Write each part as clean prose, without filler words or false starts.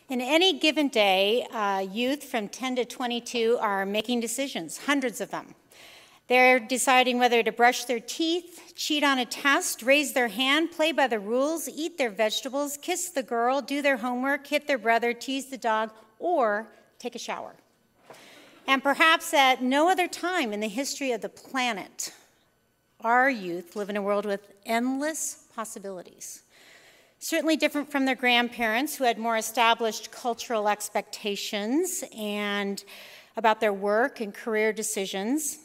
In any given day, youth from 10 to 22 are making decisions, hundreds of them. They're deciding whether to brush their teeth, cheat on a test, raise their hand, play by the rules, eat their vegetables, kiss the girl, do their homework, hit their brother, tease the dog, or take a shower. And perhaps at no other time in the history of the planet, our youth live in a world with endless possibilities. Certainly different from their grandparents who had more established cultural expectations and about their work and career decisions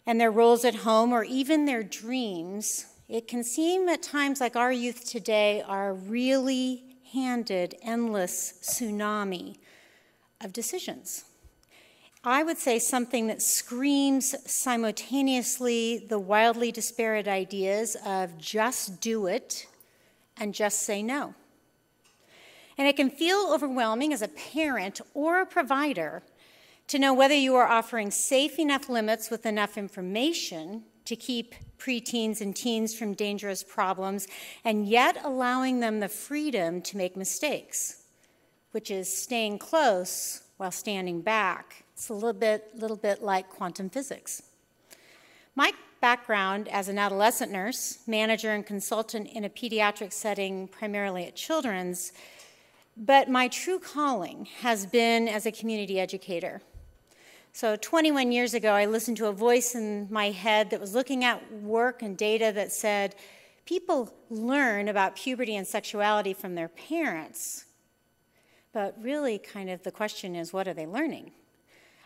and their roles at home or even their dreams. It can seem at times like our youth today are really handed endless tsunami of decisions. I would say something that screams simultaneously the wildly disparate ideas of just do it and just say no. And it can feel overwhelming as a parent or a provider to know whether you are offering safe enough limits with enough information to keep preteens and teens from dangerous problems and yet allowing them the freedom to make mistakes, which is staying close while standing back. It's a little bit like quantum physics. My background as an adolescent nurse, manager, and consultant in a pediatric setting, primarily at Children's, but my true calling has been as a community educator. So 21 years ago, I listened to a voice in my head that was looking at work and data that said, people learn about puberty and sexuality from their parents, but really kind of the question is, what are they learning?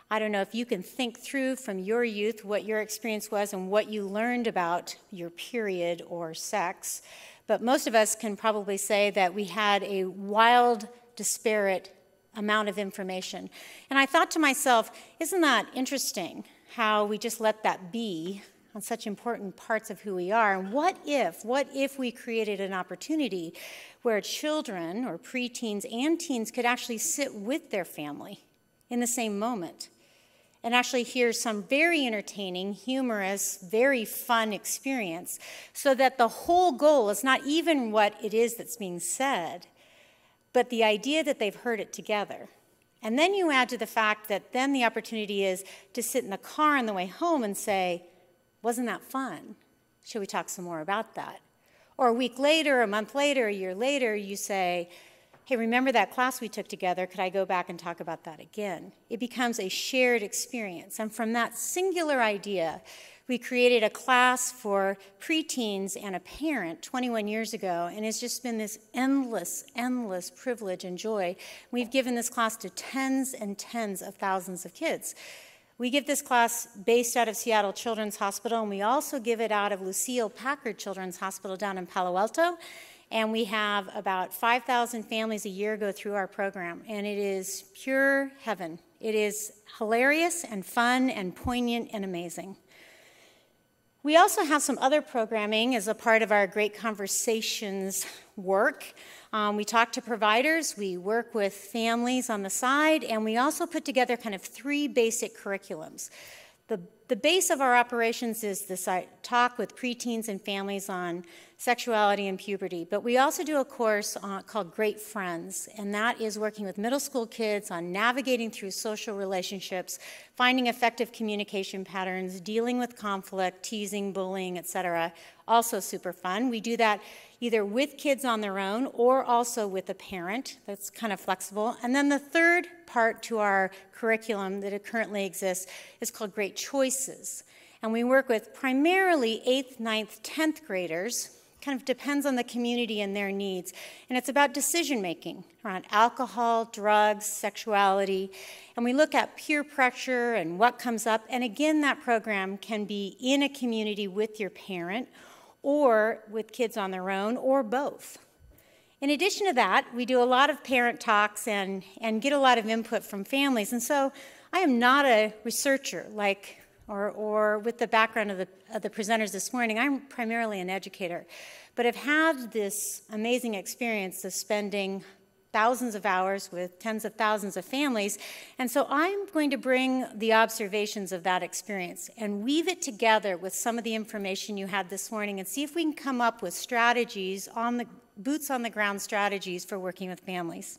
I don't know if you can think through from your youth what your experience was and what you learned about your period or sex, but most of us can probably say that we had a wild, disparate amount of information. And I thought to myself, isn't that interesting how we just let that be on such important parts of who we are? And what if we created an opportunity where children or preteens and teens could actually sit with their family in the same moment and actually hear some very entertaining, humorous, very fun experience, so that the whole goal is not even what it is that's being said, but the idea that they've heard it together. And then you add to the fact that then the opportunity is to sit in the car on the way home and say, wasn't that fun? Should we talk some more about that? Or a week later, a month later, a year later, you say, hey, remember that class we took together? Could I go back and talk about that again? It becomes a shared experience. And from that singular idea, we created a class for preteens and a parent 21 years ago, and it's just been this endless, endless privilege and joy. We've given this class to tens and tens of thousands of kids. We give this class based out of Seattle Children's Hospital, and we also give it out of Lucille Packard Children's Hospital down in Palo Alto. And we have about 5,000 families a year go through our program, and it is pure heaven. It is hilarious and fun and poignant and amazing. We also have some other programming as a part of our Great Conversations work. We talk to providers, we work with families on the side, and we also put together kind of 3 basic curriculums. The base of our operations is this talk with preteens and families on sexuality and puberty, but we also do a course called Great Friends, and that is working with middle school kids on navigating through social relationships, finding effective communication patterns, dealing with conflict, teasing, bullying, etc. Also super fun. We do that either with kids on their own or also with a parent. That's kind of flexible. And then the third part to our curriculum that currently exists is called Great Choices. And we work with primarily 8th, 9th, 10th graders. Kind of depends on the community and their needs. And it's about decision making around alcohol, drugs, sexuality. And we look at peer pressure and what comes up. And again, that program can be in a community with your parent or with kids on their own, or both. In addition to that, we do a lot of parent talks and get a lot of input from families. And so I am not a researcher or with the background of the presenters this morning. I'm primarily an educator, but I've had this amazing experience of spending thousands of hours with tens of thousands of families, and so I'm going to bring the observations of that experience and weave it together with some of the information you had this morning and see if we can come up with strategies, boots on the ground strategies for working with families.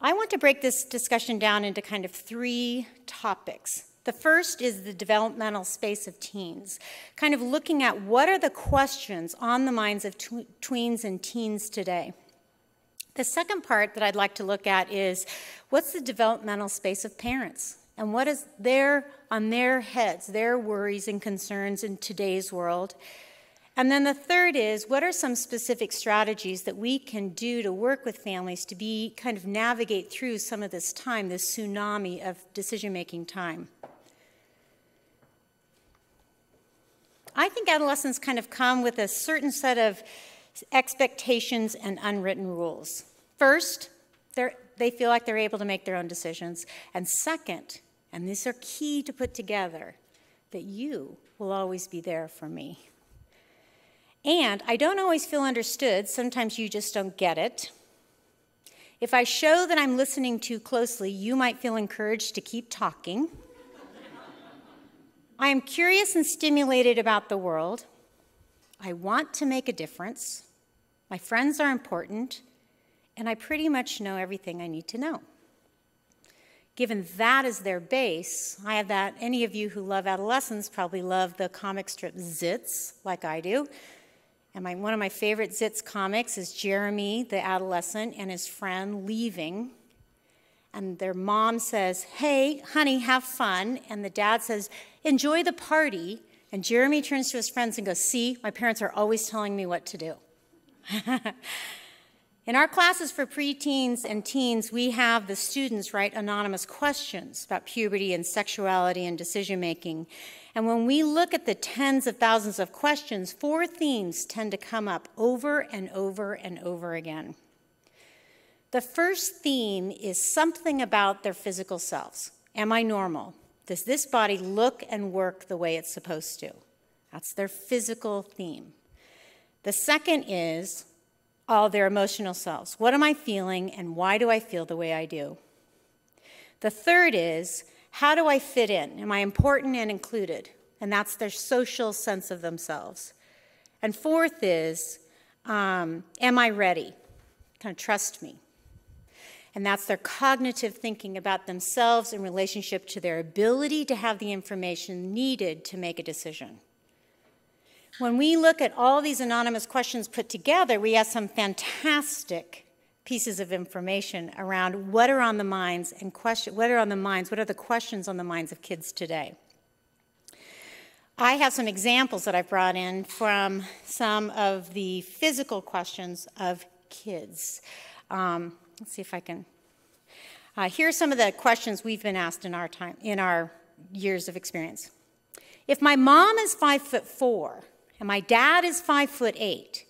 I want to break this discussion down into kind of 3 topics. The first is the developmental space of teens, kind of looking at what are the questions on the minds of tweens and teens today. The second part that I'd like to look at is what's the developmental space of parents and what is on their heads, their worries and concerns in today's world. And then the third is, what are some specific strategies that we can do to work with families to kind of navigate through some of this time, this tsunami of decision-making time? I think adolescents kind of come with a certain set of expectations and unwritten rules. First, they feel like they're able to make their own decisions. And second, and these are key to put together, that you will always be there for me. And I don't always feel understood. Sometimes you just don't get it. If I show that I'm listening too closely, you might feel encouraged to keep talking. I am curious and stimulated about the world. I want to make a difference. My friends are important. And I pretty much know everything I need to know. Given that as their base, I have that. Any of you who love Adolescents probably love the comic strip Zits, like I do. And one of my favorite Zits comics is Jeremy, the adolescent, and his friend leaving. And their mom says, "Hey, honey, have fun." And the dad says, "Enjoy the party." And Jeremy turns to his friends and goes, "See, my parents are always telling me what to do." In our classes for preteens and teens, we have the students write anonymous questions about puberty and sexuality and decision-making. And when we look at the tens of thousands of questions, 4 themes tend to come up over and over and over again. The first theme is something about their physical selves. Am I normal? Does this body look and work the way it's supposed to? That's their physical theme. The second is all their emotional selves. What am I feeling and why do I feel the way I do? The third is, how do I fit in? Am I important and included? And that's their social sense of themselves. And fourth is, am I ready? Kind of trust me. And that's their cognitive thinking about themselves in relationship to their ability to have the information needed to make a decision. When we look at all these anonymous questions put together, we have some fantastic pieces of information around what are on the minds and what are the questions on the minds of kids today. I have some examples that I've brought in from some of the physical questions of kids. Let's see if I can. Here are some of the questions we've been asked in our years of experience. If my mom is 5'4" and my dad is 5'8",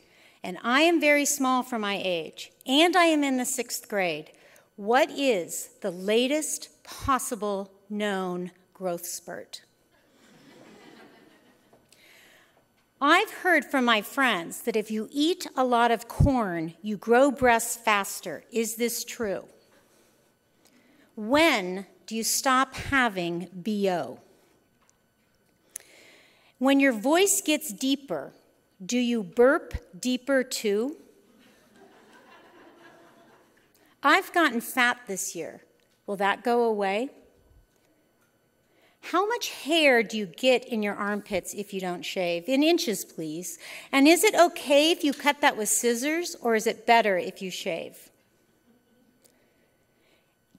and I am very small for my age, and I am in the 6th grade, what is the latest possible known growth spurt? I've heard from my friends that if you eat a lot of corn, you grow breasts faster. Is this true? When do you stop having BO? When your voice gets deeper, do you burp deeper too? I've gotten fat this year. Will that go away? How much hair do you get in your armpits if you don't shave? In inches, please. And is it okay if you cut that with scissors, or is it better if you shave?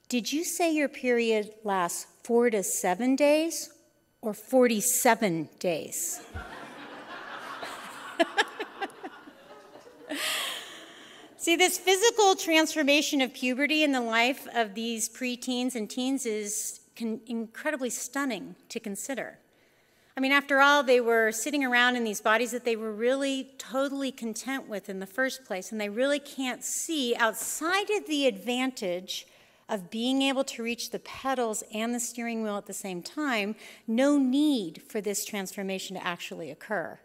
Did you say your period lasts 4 to 7 days or 47 days? See, this physical transformation of puberty in the life of these preteens and teens is incredibly stunning to consider. I mean, after all, they were sitting around in these bodies that they were really totally content with in the first place, and they really can't see outside of the advantage of being able to reach the pedals and the steering wheel at the same time, no need for this transformation to actually occur.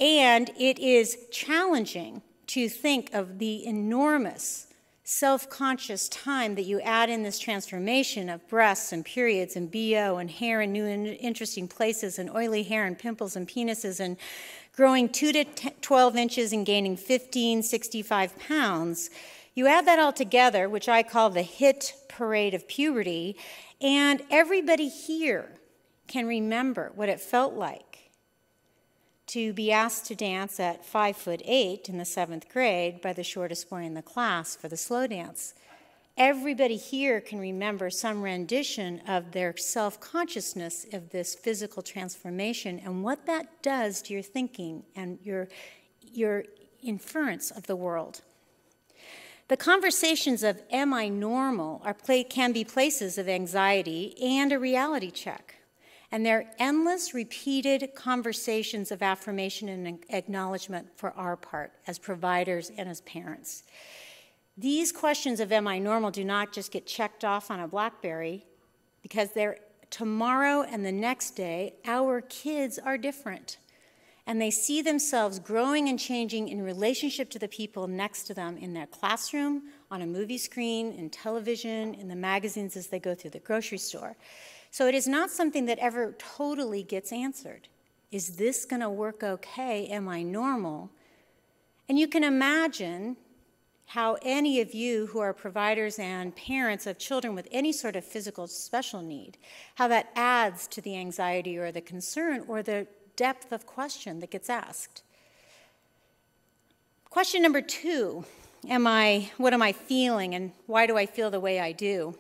And it is challenging to think of the enormous self-conscious time that you add in this transformation of breasts and periods and BO and hair in new and interesting places and oily hair and pimples and penises and growing 2 to 12 inches and gaining 65 pounds. You add that all together, which I call the hit parade of puberty, and everybody here can remember what it felt like to be asked to dance at 5'8" in the 7th grade by the shortest boy in the class for the slow dance. Everybody here can remember some rendition of their self-consciousness of this physical transformation and what that does to your thinking and your inference of the world. The conversations of am I normal can be places of anxiety and a reality check. And they're endless, repeated conversations of affirmation and acknowledgement for our part as providers and as parents. These questions of am I normal do not just get checked off on a BlackBerry, because they're tomorrow and the next day, our kids are different. And they see themselves growing and changing in relationship to the people next to them in their classroom, on a movie screen, in television, in the magazines as they go through the grocery store. So it is not something that ever totally gets answered. Is this going to work okay? Am I normal? And you can imagine how any of you who are providers and parents of children with any sort of physical special need, how that adds to the anxiety or the concern or the depth of question that gets asked. Question number 2, what am I feeling and why do I feel the way I do?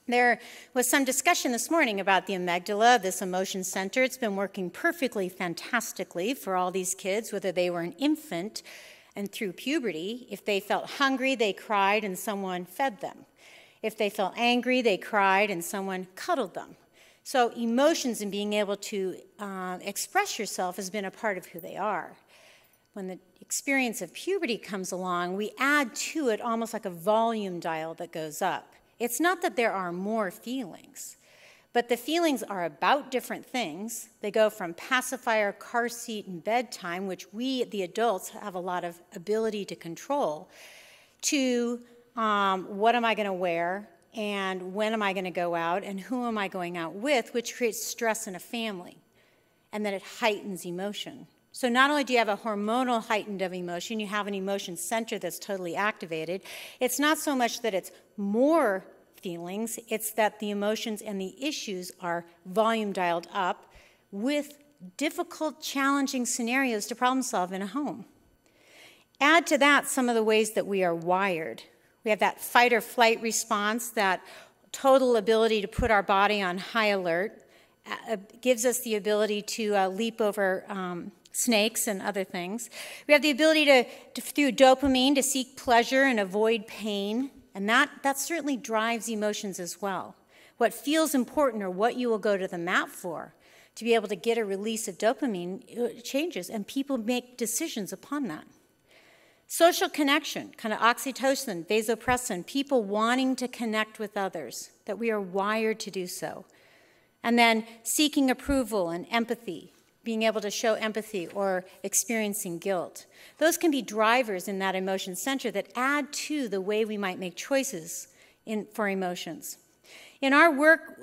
There was some discussion this morning about the amygdala, this emotion center. It's been working perfectly, fantastically for all these kids, whether they were an infant and through puberty. If they felt hungry, they cried and someone fed them. If they felt angry, they cried and someone cuddled them. So emotions and being able to express yourself has been a part of who they are. When the experience of puberty comes along, we add to it almost like a volume dial that goes up. It's not that there are more feelings, but the feelings are about different things. They go from pacifier, car seat, and bedtime, which we, the adults, have a lot of ability to control, to what am I going to wear, and when am I going to go out, and who am I going out with, which creates stress in a family, and then it heightens emotion. So not only do you have a hormonal heightened of emotion, you have an emotion center that's totally activated. It's not so much that it's more feelings, it's that the emotions and the issues are volume dialed up with difficult, challenging scenarios to problem solve in a home. Add to that some of the ways that we are wired. We have that fight or flight response, that total ability to put our body on high alert, gives us the ability to leap over snakes and other things. We have the ability to, through dopamine, to seek pleasure and avoid pain, and that certainly drives emotions as well. What feels important or what you will go to the mat for, to be able to get a release of dopamine, changes, and people make decisions upon that. Social connection, kind of oxytocin, vasopressin, people wanting to connect with others, that we are wired to do so. And then seeking approval and empathy, being able to show empathy or experiencing guilt. Those can be drivers in that emotion center that add to the way we might make choices for emotions. In our work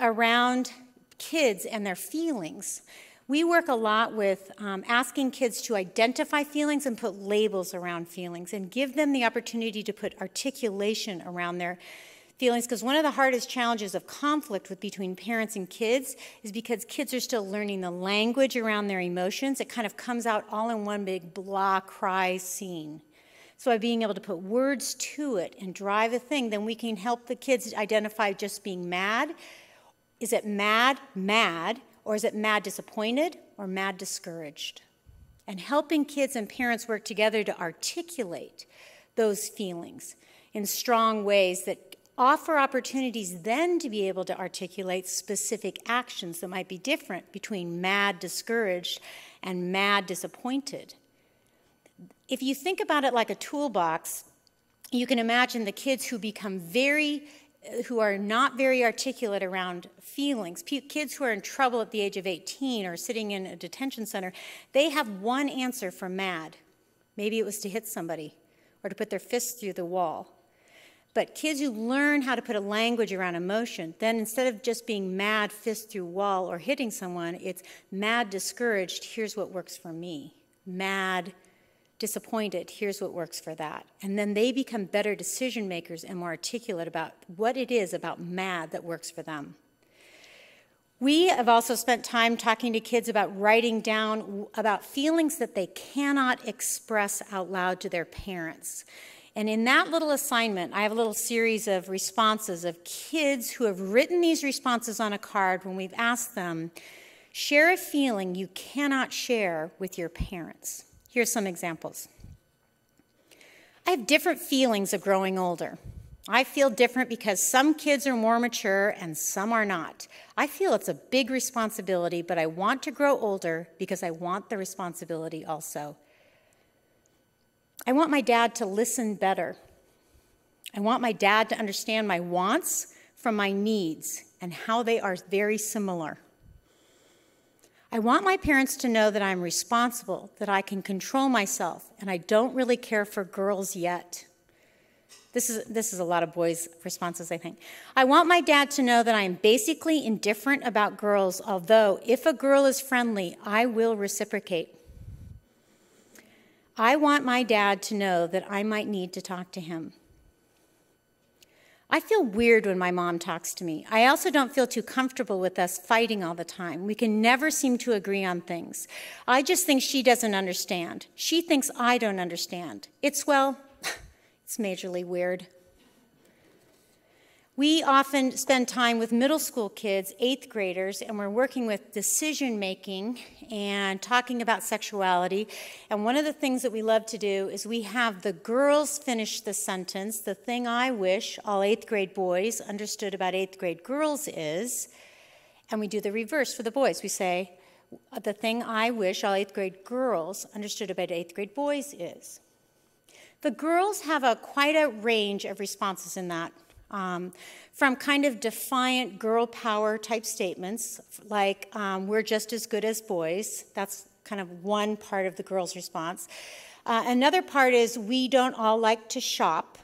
around kids and their feelings, we work a lot with asking kids to identify feelings and put labels around feelings and give them the opportunity to put articulation around their feelings, because one of the hardest challenges of conflict between parents and kids is because kids are still learning the language around their emotions. It kind of comes out all in one big blah cry scene. So by being able to put words to it and drive a thing, then we can help the kids identify just being mad. Is it mad, or is it mad disappointed, or mad discouraged? And helping kids and parents work together to articulate those feelings in strong ways that offer opportunities then to be able to articulate specific actions that might be different between mad discouraged and mad disappointed. If you think about it like a toolbox, you can imagine the kids who are not very articulate around feelings, kids who are in trouble at the age of 18 or sitting in a detention center, they have one answer for mad. Maybe it was to hit somebody or to put their fist through the wall. But kids who learn how to put a language around emotion, then instead of just being mad, fist through wall, or hitting someone, it's mad, discouraged, here's what works for me. Mad, disappointed, here's what works for that. And then they become better decision makers and more articulate about what it is about mad that works for them. We have also spent time talking to kids about writing down about feelings that they cannot express out loud to their parents. And in that little assignment, I have a little series of responses of kids who have written these responses on a card when we've asked them, share a feeling you cannot share with your parents. Here's some examples. I have different feelings of growing older. I feel different because some kids are more mature and some are not. I feel it's a big responsibility, but I want to grow older because I want the responsibility also. I want my dad to listen better. I want my dad to understand my wants from my needs and how they are very similar. I want my parents to know that I'm responsible, that I can control myself, and I don't really care for girls yet. This is a lot of boys' responses, I think. I want my dad to know that I am basically indifferent about girls, although if a girl is friendly, I will reciprocate. I want my dad to know that I might need to talk to him. I feel weird when my mom talks to me. I also don't feel too comfortable with us fighting all the time. We can never seem to agree on things. I just think she doesn't understand. She thinks I don't understand. It's majorly weird. We often spend time with middle school kids, 8th graders, and we're working with decision making and talking about sexuality. And one of the things that we love to do is we have the girls finish the sentence, the thing I wish all 8th grade boys understood about 8th grade girls is, and we do the reverse for the boys. We say, the thing I wish all 8th grade girls understood about 8th grade boys is. The girls have quite a range of responses in that, from kind of defiant girl power type statements, like we're just as good as boys. That's kind of one part of the girls' response. Another part is we don't all like to shop.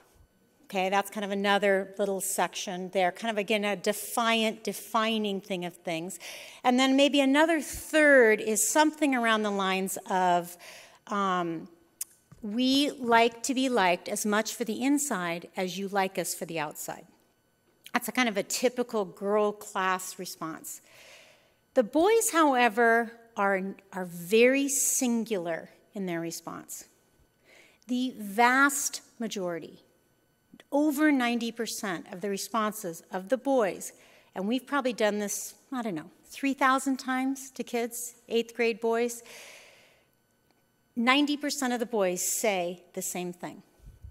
Okay, that's kind of another little section there, kind of, again, a defining thing of things. And then maybe another third is something around the lines of, we like to be liked as much for the inside as you like us for the outside. That's a kind of a typical girl class response. The boys, however, are very singular in their response. The vast majority, over 90% of the responses of the boys, and we've probably done this, 3,000 times to kids, 8th grade boys, 90% of the boys say the same thing.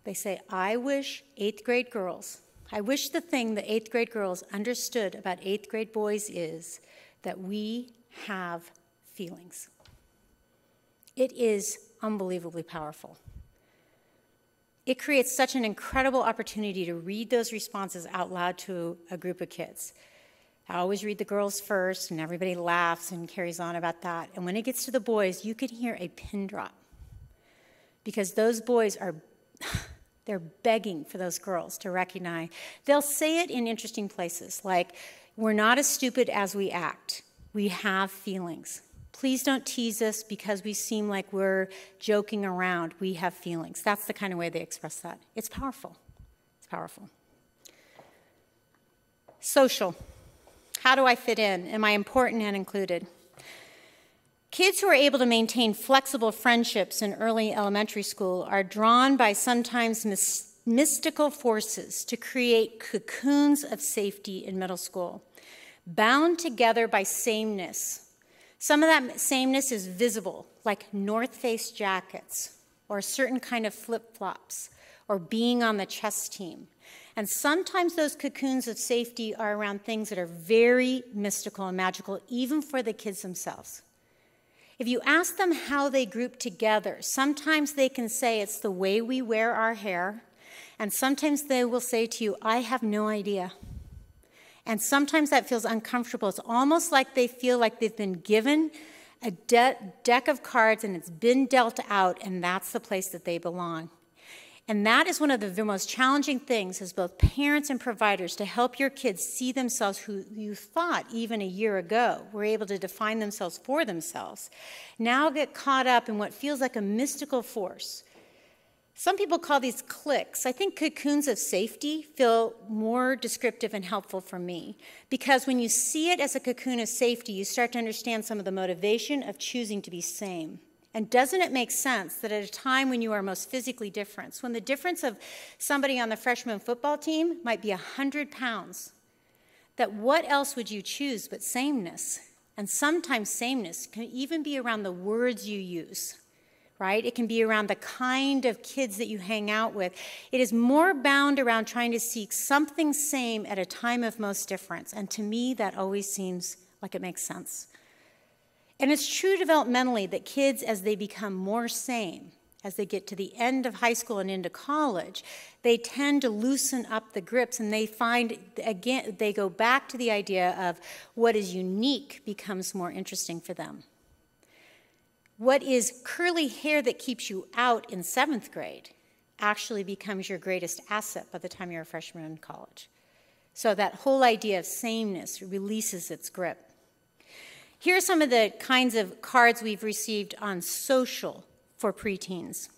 They say, I wish 8th grade girls, I wish the thing that 8th grade girls understood about 8th grade boys is that we have feelings. It is unbelievably powerful. It creates such an incredible opportunity to read those responses out loud to a group of kids. I always read the girls first, and everybody laughs and carries on about that. And when it gets to the boys, you can hear a pin drop. Because those boys they're begging for those girls to recognize. They'll say it in interesting places, like, we're not as stupid as we act. We have feelings. Please don't tease us because we seem like we're joking around. We have feelings. That's the kind of way they express that. It's powerful. It's powerful. Social. How do I fit in? Am I important and included? Kids who are able to maintain flexible friendships in early elementary school are drawn by sometimes mystical forces to create cocoons of safety in middle school, bound together by sameness. Some of that sameness is visible, like North Face jackets, or a certain kind of flip-flops, or being on the chess team. And sometimes those cocoons of safety are around things that are very mystical and magical, even for the kids themselves. If you ask them how they group together, sometimes they can say it's the way we wear our hair, and sometimes they will say to you, I have no idea. And sometimes that feels uncomfortable. It's almost like they feel like they've been given a deck of cards and it's been dealt out, and that's the place that they belong. And that is one of the most challenging things as both parents and providers, to help your kids see themselves who you thought even a year ago were able to define themselves for themselves, now get caught up in what feels like a mystical force. Some people call these cliques. I think cocoons of safety feel more descriptive and helpful for me, because when you see it as a cocoon of safety, you start to understand some of the motivation of choosing to be same. And doesn't it make sense that at a time when you are most physically different, when the difference of somebody on the freshman football team might be 100 pounds, that what else would you choose but sameness? And sometimes sameness can even be around the words you use, right? It can be around the kind of kids that you hang out with. It is more bound around trying to seek something same at a time of most difference. And to me, that always seems like it makes sense. And it's true developmentally that kids, as they become more same, as they get to the end of high school and into college, they tend to loosen up the grips, and they find, again, they go back to the idea of what is unique becomes more interesting for them. What is curly hair that keeps you out in 7th grade actually becomes your greatest asset by the time you're a freshman in college. So that whole idea of sameness releases its grip. Here are some of the kinds of cards we've received on social for preteens.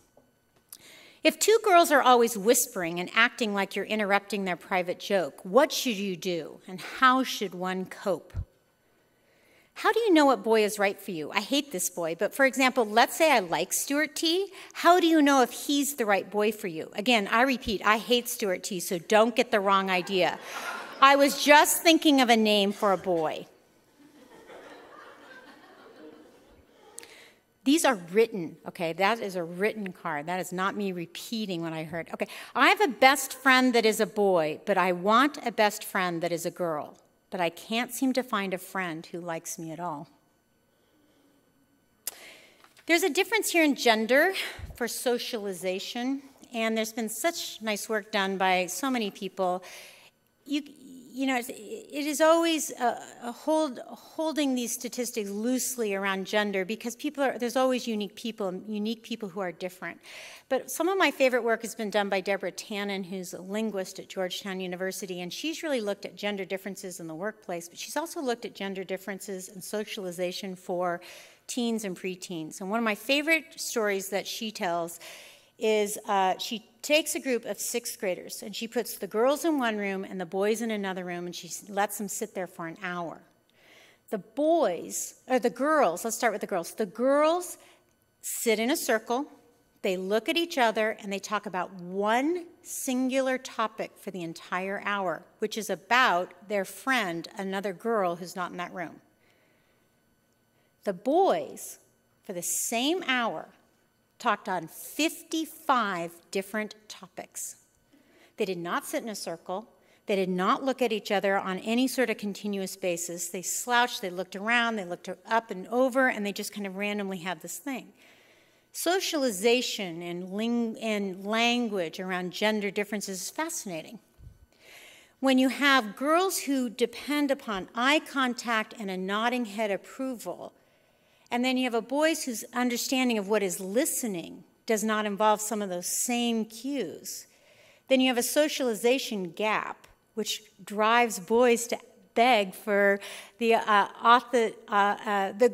If two girls are always whispering and acting like you're interrupting their private joke, what should you do, and how should one cope? How do you know what boy is right for you? I hate this boy, but for example, let's say I like Stuart T. How do you know if he's the right boy for you? Again, I repeat, I hate Stuart T, so don't get the wrong idea. I was just thinking of a name for a boy. These are written, okay? That is a written card. That is not me repeating what I heard. Okay, I have a best friend that is a boy, but I want a best friend that is a girl. But I can't seem to find a friend who likes me at all. There's a difference here in gender for socialization, and there's been such nice work done by so many people. You know, it is always holding these statistics loosely around gender, because there's always unique people who are different. But some of my favorite work has been done by Deborah Tannen, who's a linguist at Georgetown University, and she's really looked at gender differences in the workplace, but she's also looked at gender differences in socialization for teens and preteens. And one of my favorite stories that she tells is she takes a group of 6th graders, and she puts the girls in one room and the boys in another room, and she lets them sit there for an hour. The girls, let's start with the girls. The girls sit in a circle, they look at each other, and they talk about one singular topic for the entire hour, which is about their friend, another girl who's not in that room. The boys, for the same hour, talked on 55 different topics. They did not sit in a circle. They did not look at each other on any sort of continuous basis. They slouched, they looked around, they looked up and over, and they just kind of randomly had this thing. Socialization and language around gender differences is fascinating. When you have girls who depend upon eye contact and a nodding head approval, and then you have a boys whose understanding of what is listening does not involve some of those same cues, then you have a socialization gap, which drives boys to beg for the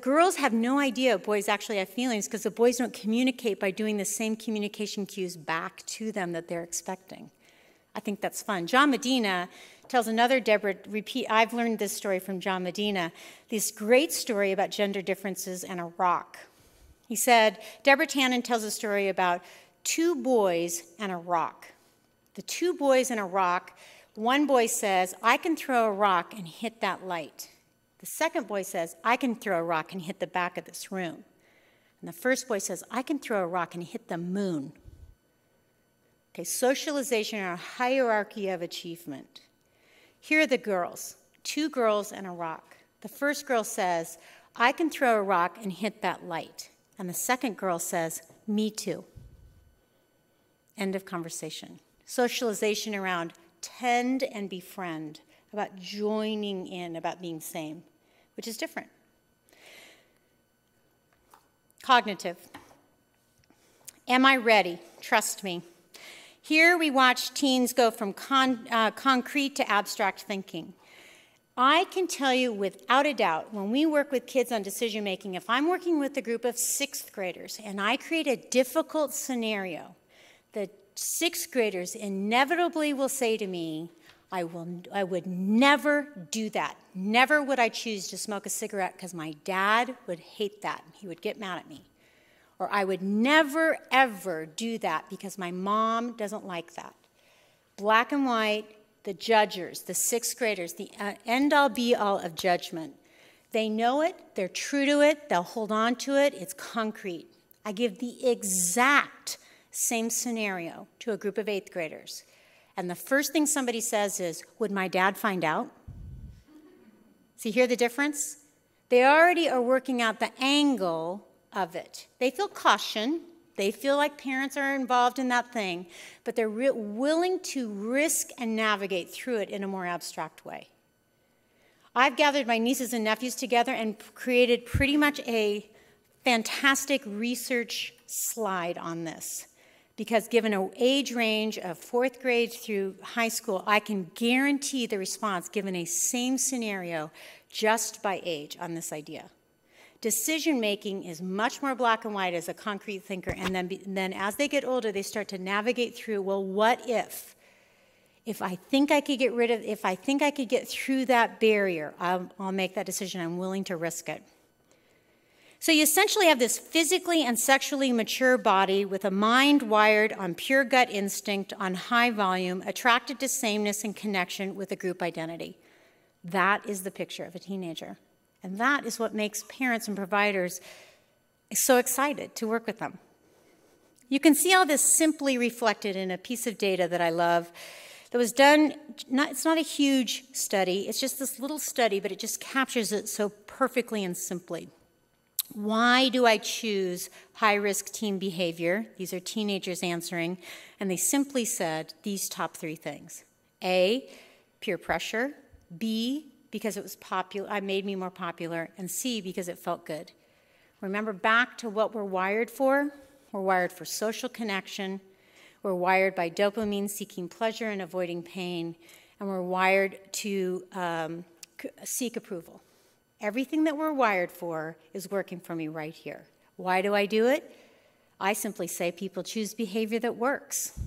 girls have no idea boys actually have feelings, because the boys don't communicate by doing the same communication cues back to them that they're expecting. I think that's fun. John Medina tells another I've learned this story from John Medina, this great story about gender differences and a rock. He said, Deborah Tannen tells a story about 2 boys and a rock. The 2 boys and a rock, one boy says, I can throw a rock and hit that light. The second boy says, I can throw a rock and hit the back of this room. And the first boy says, I can throw a rock and hit the moon. Okay, socialization and a hierarchy of achievement. Here are the girls, 2 girls and a rock. The first girl says, I can throw a rock and hit that light. And the second girl says, me too. End of conversation. Socialization around tend and befriend, about joining in, about being same, which is different. Cognitive. Am I ready? Trust me. Here we watch teens go from concrete to abstract thinking. I can tell you without a doubt, when we work with kids on decision making, if I'm working with a group of 6th graders and I create a difficult scenario, the 6th graders inevitably will say to me, I would never do that. Never would I choose to smoke a cigarette because my dad would hate that. He would get mad at me. Or I would never, ever do that because my mom doesn't like that. Black and white, the judgers, the 6th graders, the end-all, be-all of judgment. They know it, they're true to it, they'll hold on to it, it's concrete. I give the exact same scenario to a group of 8th graders. And the first thing somebody says is, would my dad find out? See, hear the difference? They already are working out the angle of it. They feel caution. They feel like parents are involved in that thing, but they're willing to risk and navigate through it in a more abstract way. I've gathered my nieces and nephews together and created pretty much a fantastic research slide on this. Because given an age range of 4th grade through high school, I can guarantee the response given a same scenario just by age on this idea. Decision making is much more black and white as a concrete thinker, and then as they get older, they start to navigate through, well, what if? If I think I could get through that barrier, I'll make that decision. I'm willing to risk it. So you essentially have this physically and sexually mature body with a mind wired on pure gut instinct, on high volume, attracted to sameness and connection with a group identity. That is the picture of a teenager. And that is what makes parents and providers so excited to work with them. You can see all this simply reflected in a piece of data that I love that was done, it's not a huge study, it's just this little study, but it just captures it so perfectly and simply. Why do I choose high-risk teen behavior? These are teenagers answering, and they simply said these top 3 things. A, peer pressure. B, because it was popular, it made me more popular. And C, because it felt good. Remember back to what we're wired for? We're wired for social connection. We're wired by dopamine, seeking pleasure and avoiding pain. And we're wired to seek approval. Everything that we're wired for is working for me right here. Why do I do it? I simply say people choose behavior that works.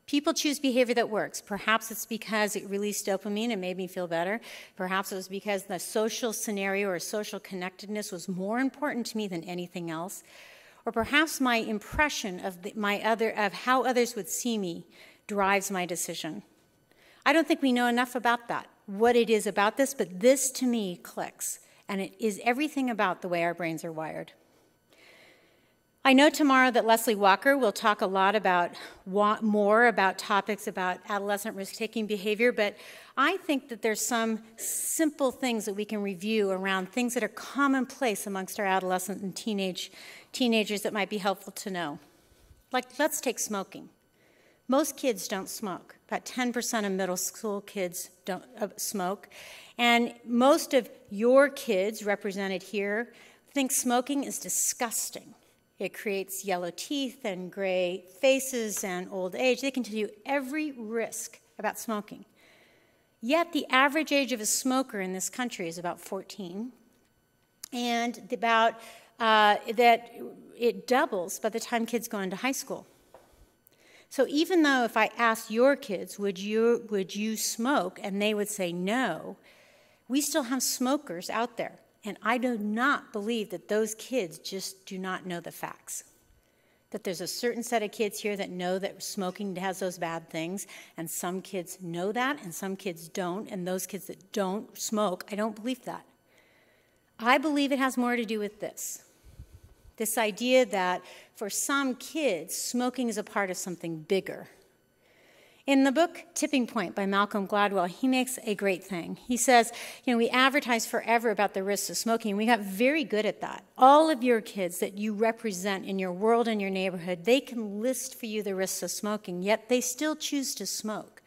People choose behavior that works. Perhaps it's because it released dopamine and made me feel better. Perhaps it was because the social scenario or social connectedness was more important to me than anything else. Or perhaps my impression of how others would see me drives my decision. I don't think we know enough about that, what it is about this, but this to me clicks, and it is everything about the way our brains are wired. I know tomorrow that Leslie Walker will talk a lot more about topics about adolescent risk-taking behavior, but I think that there's some simple things that we can review around things that are commonplace amongst our adolescent and teenagers that might be helpful to know. Like, let's take smoking. Most kids don't smoke. About 10% of middle school kids don't smoke. And most of your kids, represented here, think smoking is disgusting. It creates yellow teeth and gray faces and old age. They can tell you every risk about smoking. Yet the average age of a smoker in this country is about 14. And that it doubles by the time kids go into high school. So even though if I asked your kids, would you smoke, and they would say no, we still have smokers out there. And I do not believe that those kids just do not know the facts. That there's a certain set of kids here that know that smoking has those bad things, and some kids know that, and some kids don't, and those kids that don't smoke, I don't believe that. I believe it has more to do with this. This idea that for some kids, smoking is a part of something bigger. In the book Tipping Point by Malcolm Gladwell, he makes a great thing. He says, we advertise forever about the risks of smoking. We got very good at that. All of your kids that you represent in your world and your neighborhood, they can list for you the risks of smoking, yet they still choose to smoke.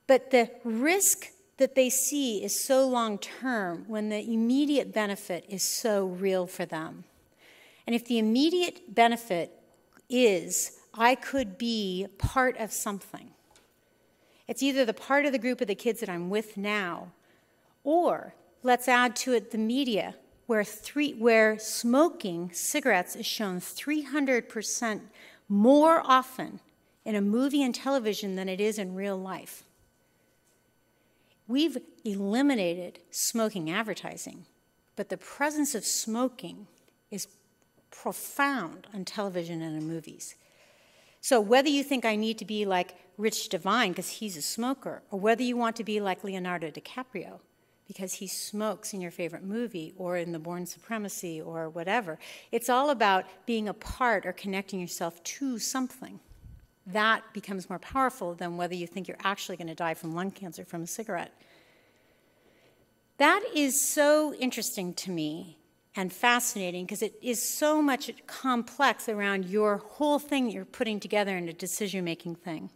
But the risk that they see is so long-term when the immediate benefit is so real for them. And if the immediate benefit is I could be part of something. It's either the part of the group of the kids that I'm with now, or let's add to it the media, where smoking cigarettes is shown 300% more often in a movie and television than it is in real life. We've eliminated smoking advertising, but the presence of smoking is profound on television and in movies. So whether you think I need to be like Rich Devine because he's a smoker, or whether you want to be like Leonardo DiCaprio because he smokes in your favorite movie or in The Bourne Supremacy or whatever, it's all about being a part or connecting yourself to something. That becomes more powerful than whether you think you're actually going to die from lung cancer from a cigarette. That is so interesting to me and fascinating because it is so much complex around your whole thing that you're putting together in a decision-making thing.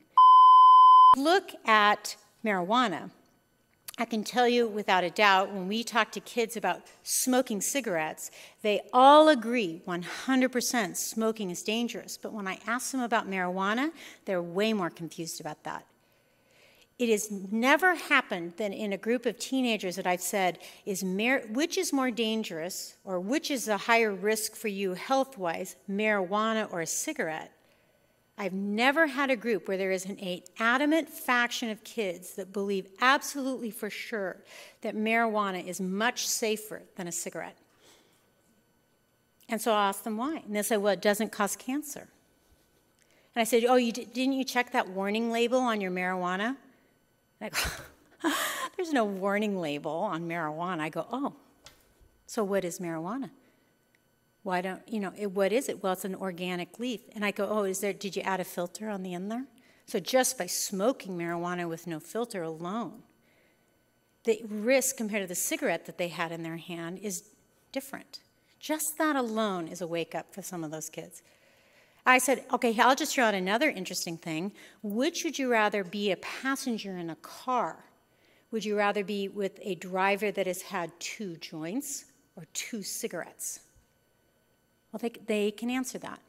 Look at marijuana. I can tell you without a doubt, when we talk to kids about smoking cigarettes, they all agree 100% smoking is dangerous. But when I ask them about marijuana, they're way more confused about that. It has never happened that in a group of teenagers that I've said, which is more dangerous or which is a higher risk for you health-wise, marijuana or a cigarette? I've never had a group where there is an adamant faction of kids that believe absolutely for sure that marijuana is much safer than a cigarette. And so I ask them why. And they say, well, it doesn't cause cancer. And I said, oh, didn't you check that warning label on your marijuana? And I go, there's no warning label on marijuana. I go, oh, so what is marijuana? Why don't, what is it? Well, it's an organic leaf. And I go, oh, did you add a filter on the end there? So just by smoking marijuana with no filter alone, the risk compared to the cigarette that they had in their hand is different. Just that alone is a wake-up for some of those kids. I said, okay, I'll just throw out another interesting thing. Which would you rather be a passenger in a car? Would you rather be with a driver that has had 2 joints or 2 cigarettes? Well, they can answer that.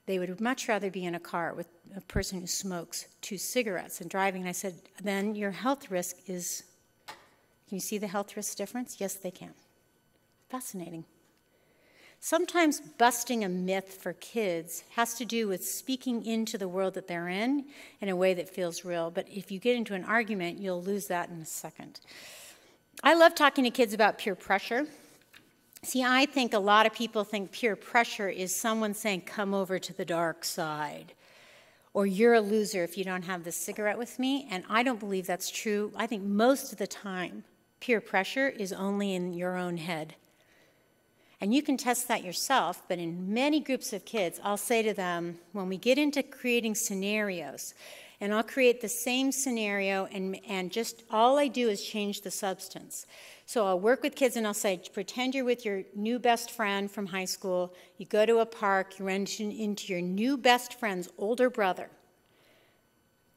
They would much rather be in a car with a person who smokes 2 cigarettes and driving. And I said, then your health risk is, can you see the health risk difference? Yes, they can. Fascinating. Sometimes busting a myth for kids has to do with speaking into the world that they're in a way that feels real. But if you get into an argument, you'll lose that in a second. I love talking to kids about peer pressure. See, I think a lot of people think peer pressure is someone saying, come over to the dark side, or you're a loser if you don't have this cigarette with me, and I don't believe that's true. I think most of the time, peer pressure is only in your own head. And you can test that yourself, but in many groups of kids, I'll say to them, when we get into creating scenarios, and I'll create the same scenario, and just all I do is change the substance. So I'll work with kids and I'll say, pretend you're with your new best friend from high school. You go to a park, you run into your new best friend's older brother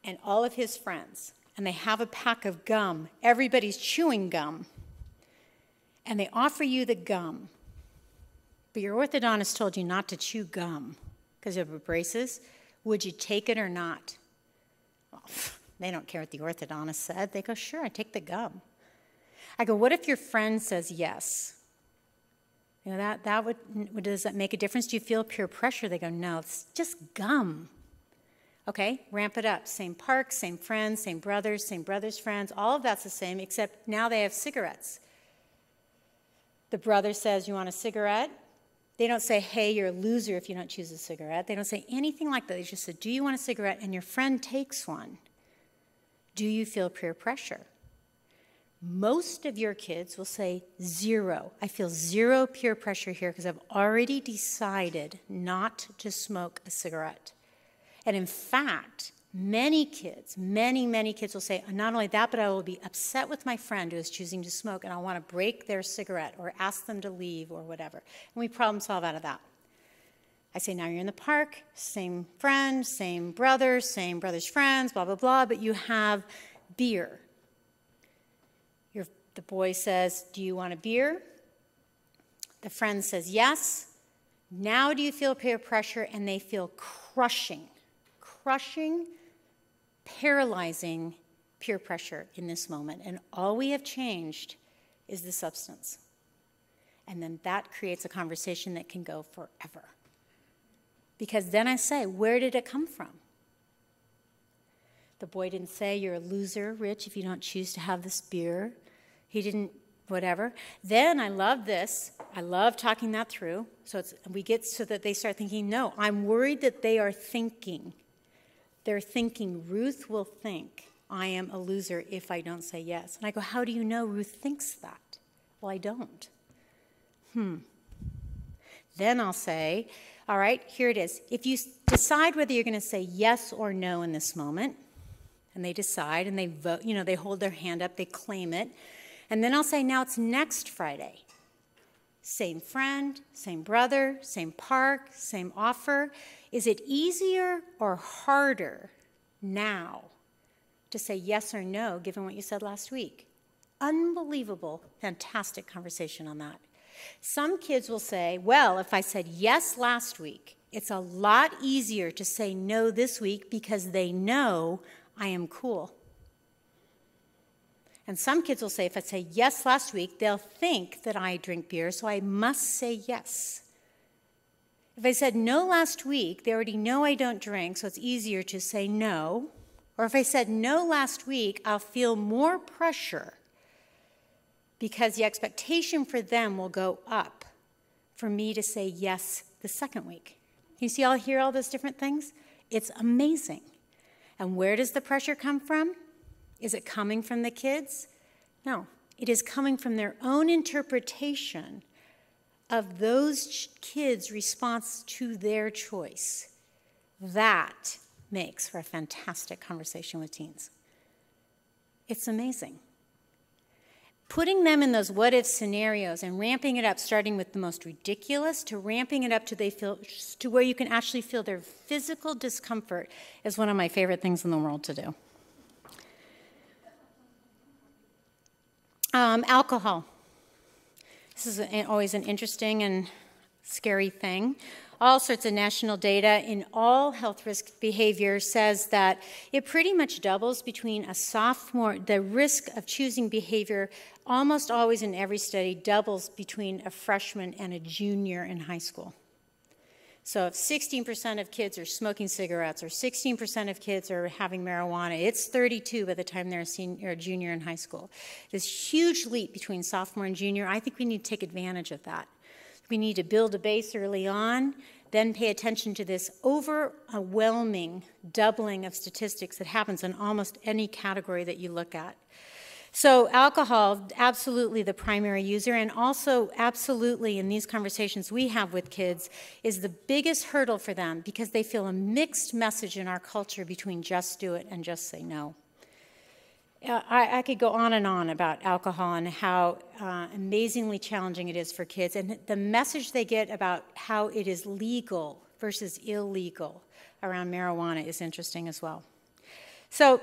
and all of his friends. And they have a pack of gum. Everybody's chewing gum. And they offer you the gum. But your orthodontist told you not to chew gum because of braces. Would you take it or not? Well, they don't care what the orthodontist said. They go, sure, I take the gum. I go, what if your friend says yes? Does that make a difference? Do you feel peer pressure? They go, no, it's just gum. Okay, ramp it up. Same park, same friends, same brothers' friends. All of that's the same, except now they have cigarettes. The brother says, you want a cigarette? They don't say, hey, you're a loser if you don't choose a cigarette. They don't say anything like that. They just say, do you want a cigarette? And your friend takes one. Do you feel peer pressure? Most of your kids will say 0. I feel 0 peer pressure here because I've already decided not to smoke a cigarette. And in fact, many kids will say, not only that, but I will be upset with my friend who is choosing to smoke and I want to break their cigarette or ask them to leave or whatever. And we problem solve out of that. I say, now you're in the park, same friend, same brother's friends, blah, blah, blah, but you have beer. The boy says, do you want a beer? The friend says yes. Now do you feel peer pressure? And they feel crushing, paralyzing peer pressure in this moment. And all we have changed is the substance. And then that creates a conversation that can go forever. Because then I say, where did it come from? The boy didn't say, you're a loser, Rich, if you don't choose to have this beer. He didn't, whatever. Then I love this. I love talking that through. So we get so that they start thinking, no, I'm worried that they are thinking. They're thinking, Ruth will think I am a loser if I don't say yes. And I go, how do you know Ruth thinks that? Well, I don't. Then I'll say, all right, here it is. If you decide whether you're going to say yes or no in this moment, and they decide and they vote, they hold their hand up, they claim it, and then I'll say, now it's next Friday. Same friend, same brother, same park, same offer. Is it easier or harder now to say yes or no, given what you said last week? Unbelievable, fantastic conversation on that. Some kids will say, well, if I said yes last week, it's a lot easier to say no this week because they know I am cool. And some kids will say, if I say yes last week, they'll think that I drink beer, so I must say yes. If I said no last week, they already know I don't drink, so it's easier to say no. Or if I said no last week, I'll feel more pressure because the expectation for them will go up for me to say yes the second week. You see, I'll hear all those different things. It's amazing. And where does the pressure come from? Is it coming from the kids? No, it is coming from their own interpretation of those kids' response to their choice. That makes for a fantastic conversation with teens. It's amazing. Putting them in those what-if scenarios and ramping it up, starting with the most ridiculous to ramping it up to where you can actually feel their physical discomfort is one of my favorite things in the world to do. Alcohol. This is always an interesting and scary thing. All sorts of national data in all health risk behavior says that it pretty much doubles between a sophomore, the risk of choosing behavior almost always in every study doubles between a freshman and a junior in high school. So if 16% of kids are smoking cigarettes or 16% of kids are having marijuana, it's 32 by the time they're a senior or junior in high school. This huge leap between sophomore and junior, I think we need to take advantage of that. We need to build a base early on, then pay attention to this overwhelming doubling of statistics that happens in almost any category that you look at. So alcohol, absolutely the primary user, and also absolutely in these conversations we have with kids, is the biggest hurdle for them because they feel a mixed message in our culture between just do it and just say no. I could go on and on about alcohol and how amazingly challenging it is for kids, and the message they get about how it is legal versus illegal around marijuana is interesting as well. So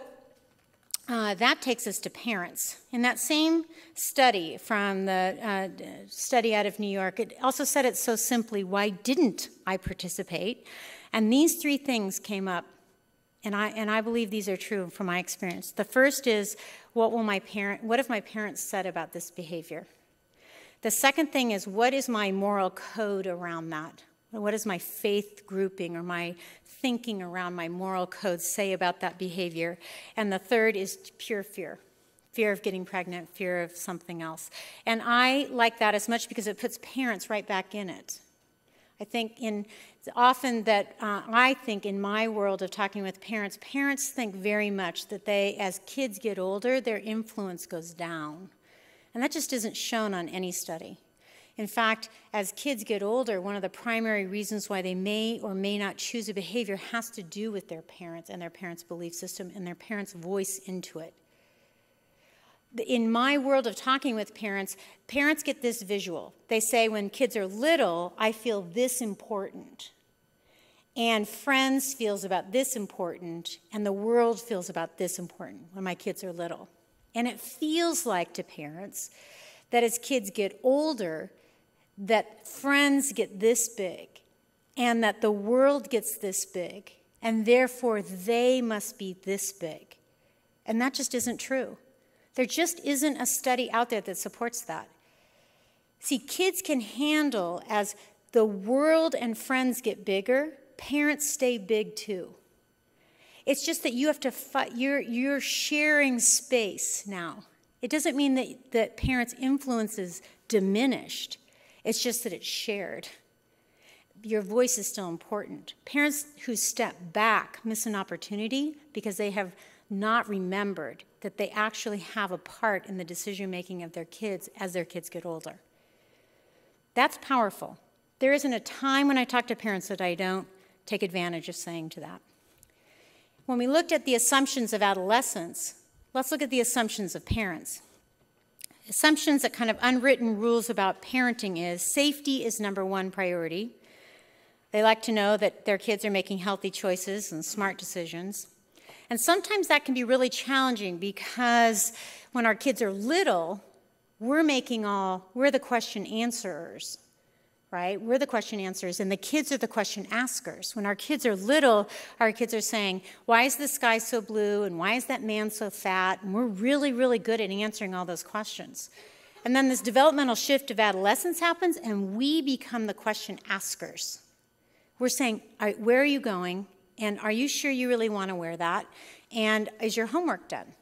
that takes us to parents. In that same study from the study out of New York, it also said it so simply, why didn't I participate? And these three things came up. And I believe these are true from my experience. The first is, what have my parents said about this behavior? The second thing is, what is my moral code around that? What does my faith grouping or my thinking around my moral code say about that behavior? And the third is pure fear. Fear of getting pregnant, fear of something else. And I like that as much because it puts parents right back in it. I think often that I think in my world of talking with parents, parents think very much that they, as kids get older, their influence goes down. And that just isn't shown on any study. In fact, as kids get older, one of the primary reasons why they may or may not choose a behavior has to do with their parents and their parents' belief system and their parents' voice into it. In my world of talking with parents, parents get this visual. They say, when kids are little, I feel this important. And friends feels about this important, and the world feels about this important when my kids are little. And it feels like to parents that as kids get older, that friends get this big, and that the world gets this big, and therefore they must be this big. And that just isn't true. There just isn't a study out there that supports that. See, kids can handle, as the world and friends get bigger, parents stay big too. It's just that you have to fight, you're sharing space now. It doesn't mean that parents' influence is diminished. It's just that it's shared. Your voice is still important. Parents who step back miss an opportunity because they have not remembered that they actually have a part in the decision-making of their kids as their kids get older. That's powerful. There isn't a time when I talk to parents that I don't take advantage of saying to that. When we looked at the assumptions of adolescents, let's look at the assumptions of parents. Assumptions, that kind of unwritten rules about parenting is safety is number one priority. They like to know that their kids are making healthy choices and smart decisions. And sometimes that can be really challenging because when our kids are little, we're the question answerers, right? We're the question answerers, and the kids are the question askers. When our kids are little, our kids are saying, why is the sky so blue, and why is that man so fat? And we're really, really good at answering all those questions. And then this developmental shift of adolescence happens, and we become the question askers. We're saying, where are you going? And are you sure you really want to wear that? And is your homework done?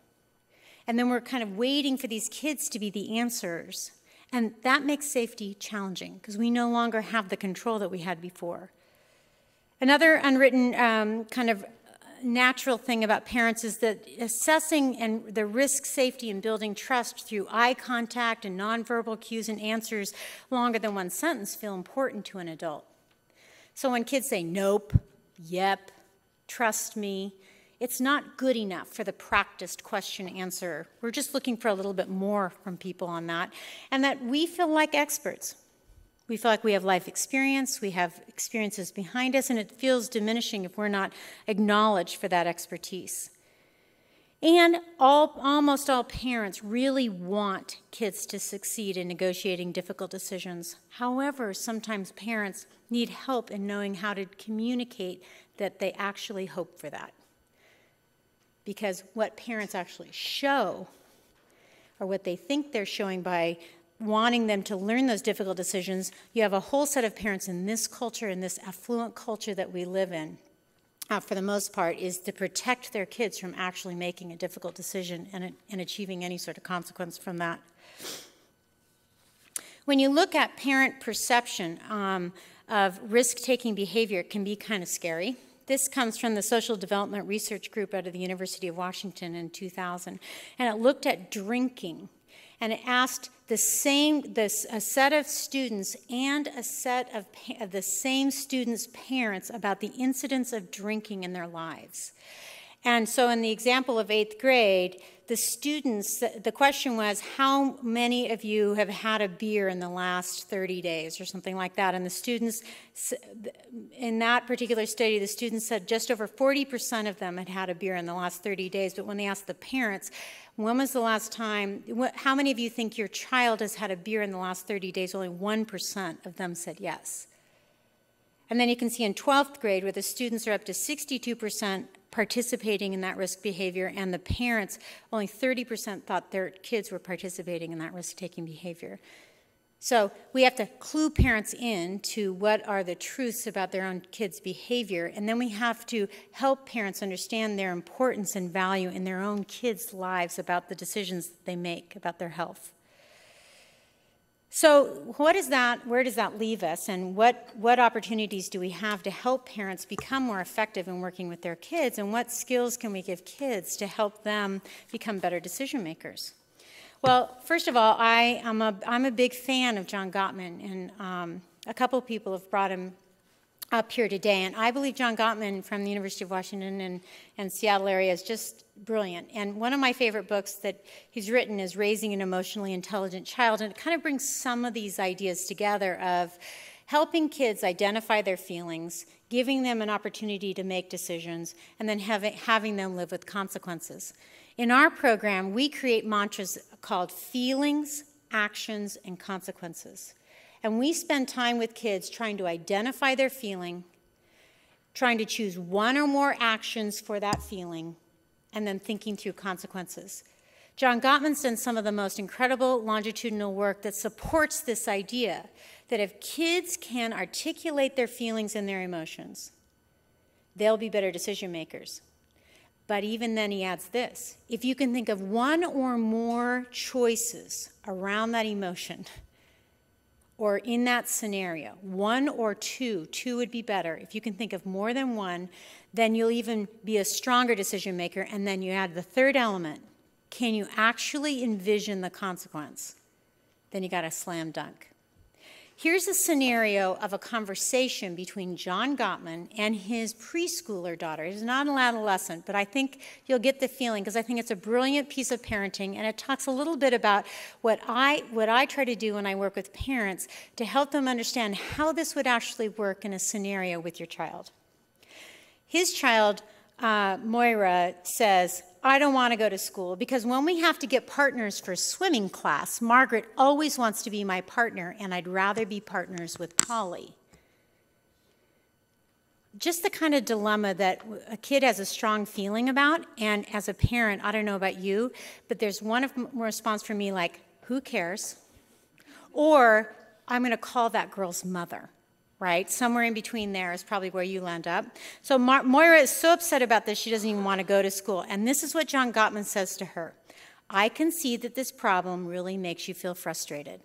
And then we're kind of waiting for these kids to be the answers. And that makes safety challenging because we no longer have the control that we had before. Another unwritten kind of natural thing about parents is that assessing and the risk, safety, and building trust through eye contact and nonverbal cues and answers longer than one sentence feel important to an adult. So when kids say nope, yep, trust me, it's not good enough for the practiced question answer. We're just looking for a little bit more from people on that, and that we feel like experts. We feel like we have life experience, we have experiences behind us, and it feels diminishing if we're not acknowledged for that expertise. And almost all parents really want kids to succeed in negotiating difficult decisions. However, sometimes parents need help in knowing how to communicate that they actually hope for that. Because what parents actually show, or what they think they're showing by wanting them to learn those difficult decisions, you have a whole set of parents in this culture, in this affluent culture that we live in, for the most part, is to protect their kids from actually making a difficult decision and achieving any sort of consequence from that. When you look at parent perception of risk-taking behavior, it can be kind of scary. This comes from the Social Development Research Group out of the University of Washington in 2000, and it looked at drinking, and it asked a set of students and a set of the same students' parents about the incidence of drinking in their lives. And so in the example of 8th grade, the question was, how many of you have had a beer in the last 30 days or something like that? And the students, in that particular study, the students said just over 40% of them had had a beer in the last 30 days. But when they asked the parents, when was the last time, how many of you think your child has had a beer in the last 30 days? Only 1% of them said yes. And then you can see in 12th grade where the students are up to 62% participating in that risk behavior, and the parents, only 30% thought their kids were participating in that risk-taking behavior. So we have to clue parents in to what are the truths about their own kids' behavior, and then we have to help parents understand their importance and value in their own kids' lives about the decisions that they make about their health. So where does that leave us, and what opportunities do we have to help parents become more effective in working with their kids, and what skills can we give kids to help them become better decision makers? Well, first of all, I'm a big fan of John Gottman, and a couple people have brought him up here today, and I believe John Gottman from the University of Washington and Seattle area is just brilliant. And one of my favorite books that he's written is Raising an Emotionally Intelligent Child, and it kind of brings some of these ideas together of helping kids identify their feelings, giving them an opportunity to make decisions, and then having them live with consequences. In our program, we create mantras called feelings, actions, and consequences. And we spend time with kids trying to identify their feeling, trying to choose one or more actions for that feeling, and then thinking through consequences. John Gottman's done some of the most incredible longitudinal work that supports this idea that if kids can articulate their feelings and their emotions, they'll be better decision makers. But even then he adds this: if you can think of one or more choices around that emotion, or in that scenario, one or two would be better. If you can think of more than one, then you'll even be a stronger decision maker. And then you add the third element: can you actually envision the consequence? Then you got a slam dunk. Here's a scenario of a conversation between John Gottman and his preschooler daughter. He's not an adolescent, but I think you'll get the feeling, because I think it's a brilliant piece of parenting, and it talks a little bit about what I try to do when I work with parents to help them understand how this would actually work in a scenario with your child. His child, Moira, says, I don't want to go to school because when we have to get partners for swimming class, Margaret always wants to be my partner, and I'd rather be partners with Polly. Just the kind of dilemma that a kid has a strong feeling about, and as a parent, I don't know about you, but there's one response for me like, who cares? Or I'm going to call that girl's mother. Right? Somewhere in between there is probably where you land up. So Moira is so upset about this, she doesn't even want to go to school. And this is what John Gottman says to her: I can see that this problem really makes you feel frustrated.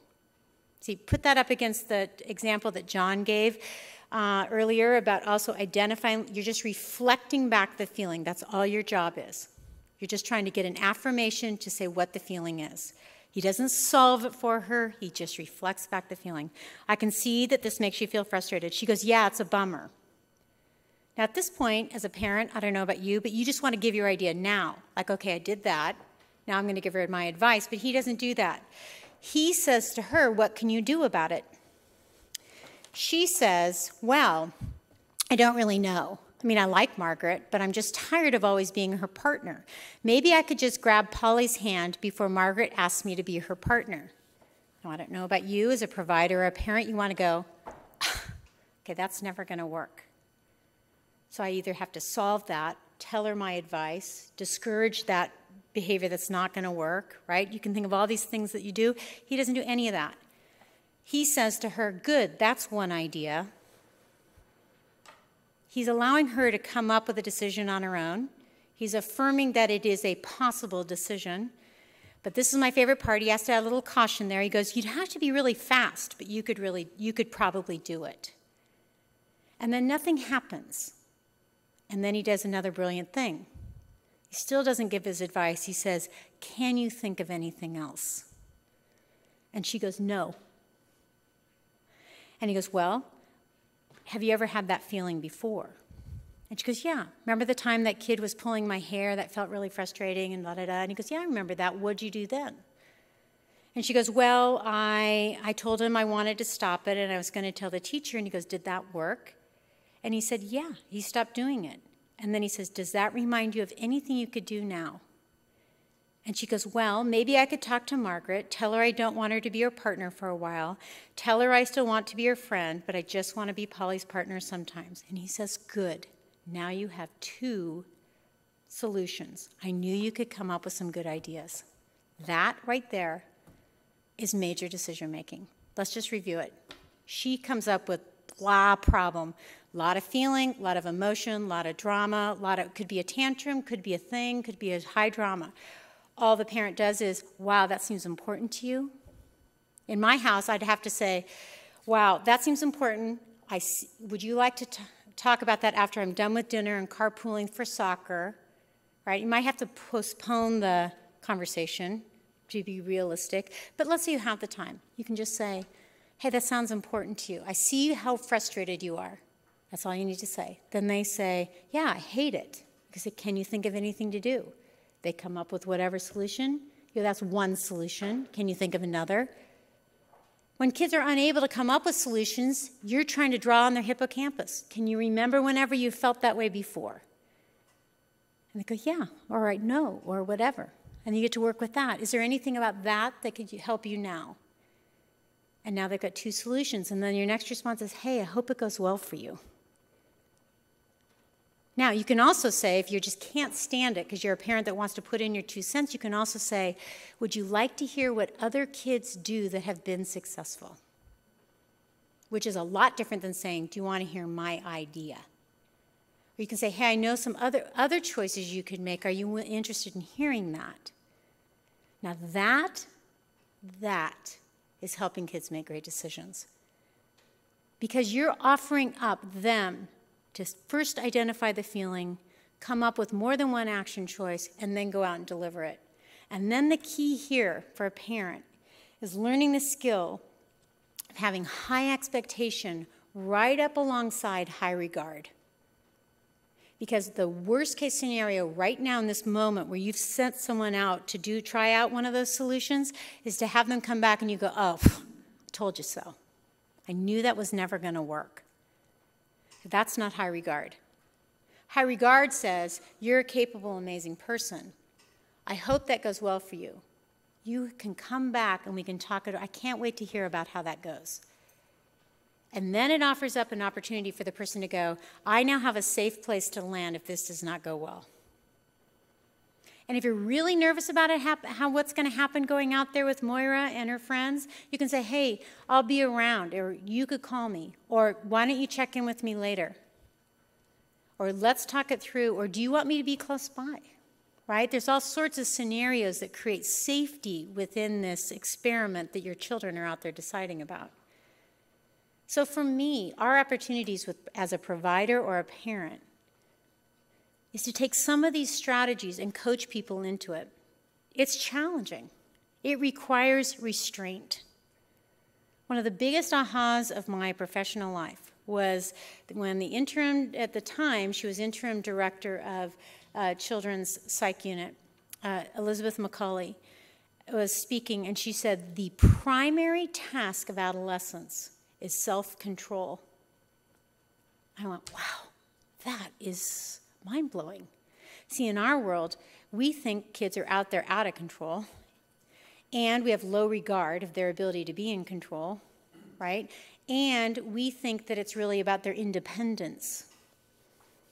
See, put that up against the example that John gave earlier about also identifying. You're just reflecting back the feeling. That's all your job is. You're just trying to get an affirmation to say what the feeling is. He doesn't solve it for her. He just reflects back the feeling. I can see that this makes you feel frustrated. She goes, yeah, it's a bummer. Now, at this point, as a parent, I don't know about you, but you just want to give your idea now. Like, okay, I did that. Now I'm going to give her my advice. But he doesn't do that. He says to her, what can you do about it? She says, well, I don't really know. I mean, I like Margaret, but I'm just tired of always being her partner. Maybe I could just grab Polly's hand before Margaret asks me to be her partner. Now, I don't know about you as a provider or a parent, you want to go, okay, that's never going to work. So I either have to solve that, tell her my advice, discourage that behavior that's not going to work, right? You can think of all these things that you do. He doesn't do any of that. He says to her, good, that's one idea. He's allowing her to come up with a decision on her own. He's affirming that it is a possible decision. But this is my favorite part. He has to add a little caution there. He goes, you'd have to be really fast, but you could probably do it. And then nothing happens. And then he does another brilliant thing. He still doesn't give his advice. He says, can you think of anything else? And she goes, no. And he goes, well, have you ever had that feeling before? And she goes, yeah. Remember the time that kid was pulling my hair? That felt really frustrating and da-da-da. And he goes, yeah, I remember that. What'd you do then? And she goes, well, I told him I wanted to stop it, and I was going to tell the teacher. And he goes, did that work? And he said, yeah, he stopped doing it. And then he says, does that remind you of anything you could do now? And she goes, well, maybe I could talk to Margaret, tell her I don't want her to be her partner for a while, tell her I still want to be her friend, but I just want to be Polly's partner sometimes. And he says, good. Now you have two solutions. I knew you could come up with some good ideas. That right there is major decision making. Let's just review it. She comes up with blah problem. A lot of feeling, a lot of emotion, a lot of drama, could be a tantrum, could be a thing, could be a high drama. All the parent does is, wow, that seems important to you. In my house, I'd have to say, wow, that seems important. Would you like to talk about that after I'm done with dinner and carpooling for soccer? Right? You might have to postpone the conversation to be realistic, but let's say you have the time. You can just say, hey, that sounds important to you. I see how frustrated you are. That's all you need to say. Then they say, yeah, I hate it. You say, can you think of anything to do? They come up with whatever solution. That's one solution. Can you think of another? When kids are unable to come up with solutions, you're trying to draw on their hippocampus. Can you remember whenever you felt that way before? And they go, yeah, all right, no, or whatever. And you get to work with that. Is there anything about that that could help you now? And now they've got 2 solutions. And then your next response is, hey, I hope it goes well for you. Now, you can also say, if you just can't stand it because you're a parent that wants to put in your 2 cents, you can also say, would you like to hear what other kids do that have been successful? Which is a lot different than saying, do you want to hear my idea? Or you can say, hey, I know some other choices you could make. Are you interested in hearing that? Now that is helping kids make great decisions. Because you're offering up them to first identify the feeling, come up with more than one action choice, and then go out and deliver it. And then the key here for a parent is learning the skill of having high expectation right up alongside high regard. Because the worst case scenario right now in this moment where you've sent someone out to try out one of those solutions is to have them come back and you go, oh, I told you so. I knew that was never going to work. That's not high regard. High regard says, you're a capable, amazing person. I hope that goes well for you. You can come back and we can talk. I can't wait to hear about how that goes. And then it offers up an opportunity for the person to go, I now have a safe place to land if this does not go well. And if you're really nervous about it, what's going to happen going out there with Moira and her friends, you can say, hey, I'll be around, or you could call me, or why don't you check in with me later? Or let's talk it through, or do you want me to be close by? Right? There's all sorts of scenarios that create safety within this experiment that your children are out there deciding about. So for me, our opportunities as a provider or a parent is to take some of these strategies and coach people into it. It's challenging. It requires restraint. One of the biggest ahas of my professional life was when at the time, she was interim director of Children's Psych Unit, Elizabeth McCauley, was speaking, and she said, the primary task of adolescence is self-control. I went, wow, that is mind-blowing. See, in our world, we think kids are out there out of control, and we have low regard of their ability to be in control, right? And we think that it's really about their independence.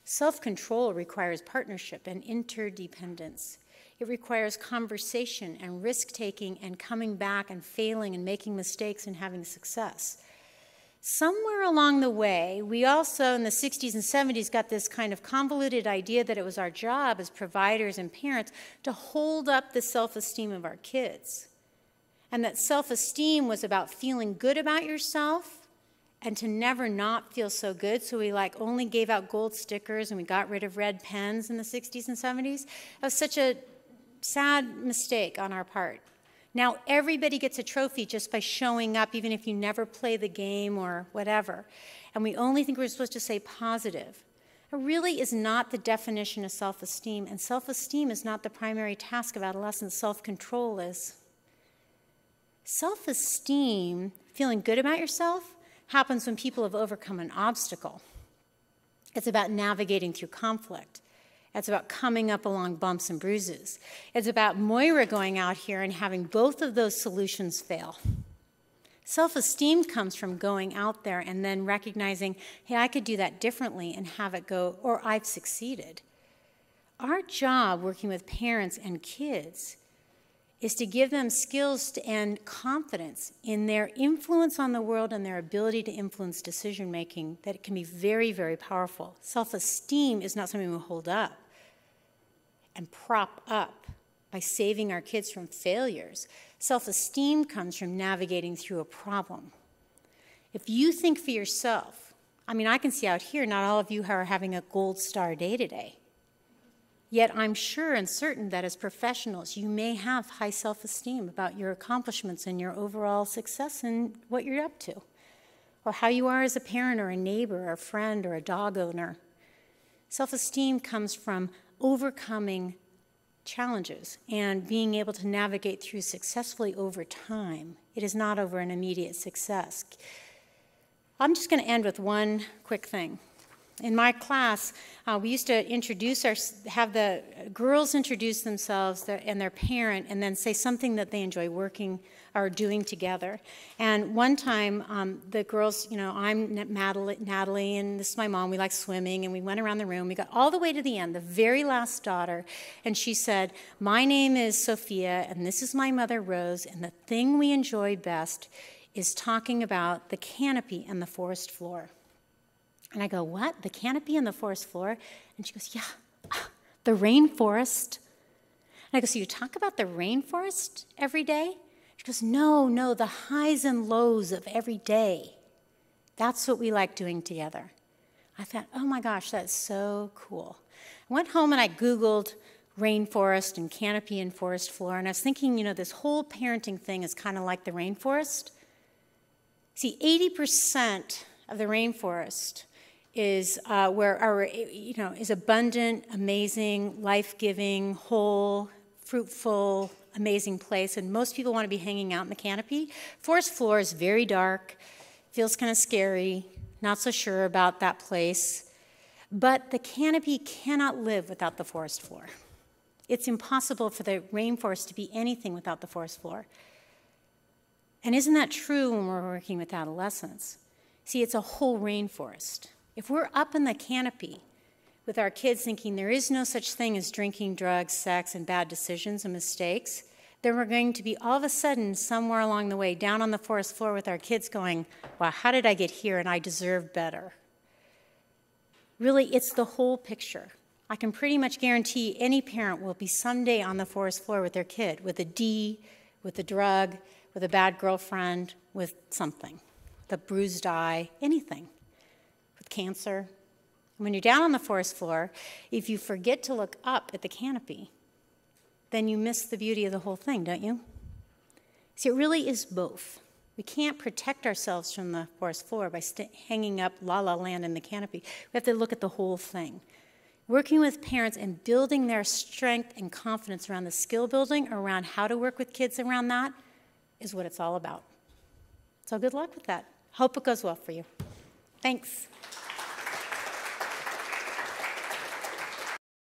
Self-control requires partnership and interdependence. It requires conversation and risk-taking and coming back and failing and making mistakes and having success. Somewhere along the way, we also in the 60s and 70s got this kind of convoluted idea that it was our job as providers and parents to hold up the self-esteem of our kids. And that self-esteem was about feeling good about yourself and to never not feel so good. So we only gave out gold stickers and we got rid of red pens in the 60s and 70s. That was such a sad mistake on our part. Now everybody gets a trophy just by showing up, even if you never play the game or whatever. And we only think we're supposed to say positive. It really is not the definition of self-esteem, and self-esteem is not the primary task of adolescence. Self-control is. Self-esteem, feeling good about yourself, happens when people have overcome an obstacle. It's about navigating through conflict. It's about coming up along bumps and bruises. It's about Moira going out here and having both of those solutions fail. Self-esteem comes from going out there and then recognizing, hey, I could do that differently and have it go, or I've succeeded. Our job working with parents and kids is to give them skills and confidence in their influence on the world and their ability to influence decision-making that it can be very, very powerful. Self-esteem is not something we hold up and prop up by saving our kids from failures. Self-esteem comes from navigating through a problem. If you think for yourself, I can see out here, not all of you are having a gold star day today. Yet I'm sure and certain that as professionals, you may have high self-esteem about your accomplishments and your overall success and what you're up to, or how you are as a parent or a neighbor or a friend or a dog owner. Self-esteem comes from overcoming challenges and being able to navigate through successfully over time. It is not over an immediate success. I'm just going to end with one quick thing. In my class, we used to have the girls introduce themselves and their parent, and then say something that they enjoy working or doing together. And one time, the girls, I'm Natalie, and this is my mom. We like swimming, and we went around the room. We got all the way to the end, the very last daughter, and she said, "My name is Sophia, and this is my mother, Rose, and the thing we enjoy best is talking about the canopy and the forest floor." And I go, "What? The canopy and the forest floor?" And she goes, "Yeah, the rainforest." And I go, "So you talk about the rainforest every day?" She goes, No, the highs and lows of every day. That's what we like doing together." I thought, oh my gosh, that's so cool. I went home and I Googled rainforest and canopy and forest floor, and I was thinking, this whole parenting thing is kind of like the rainforest. See, 80% of the rainforest is is abundant, amazing, life-giving, whole, fruitful, amazing place, and most people want to be hanging out in the canopy. Forest floor is very dark, feels kind of scary, not so sure about that place, but the canopy cannot live without the forest floor. It's impossible for the rainforest to be anything without the forest floor. And isn't that true when we're working with adolescents? See, it's a whole rainforest. If we're up in the canopy with our kids thinking there is no such thing as drinking, drugs, sex, and bad decisions and mistakes, then we're going to be all of a sudden somewhere along the way down on the forest floor with our kids going, "Wow, how did I get here and I deserve better?" Really, it's the whole picture. I can pretty much guarantee any parent will be someday on the forest floor with their kid, with a D, with a drug, with a bad girlfriend, with something, with a bruised eye, anything, with cancer. When you're down on the forest floor, if you forget to look up at the canopy, then you miss the beauty of the whole thing, don't you? See, it really is both. We can't protect ourselves from the forest floor by hanging up La La Land in the canopy. We have to look at the whole thing. Working with parents and building their strength and confidence around the skill building, around how to work with kids around that, is what it's all about. So good luck with that. Hope it goes well for you. Thanks.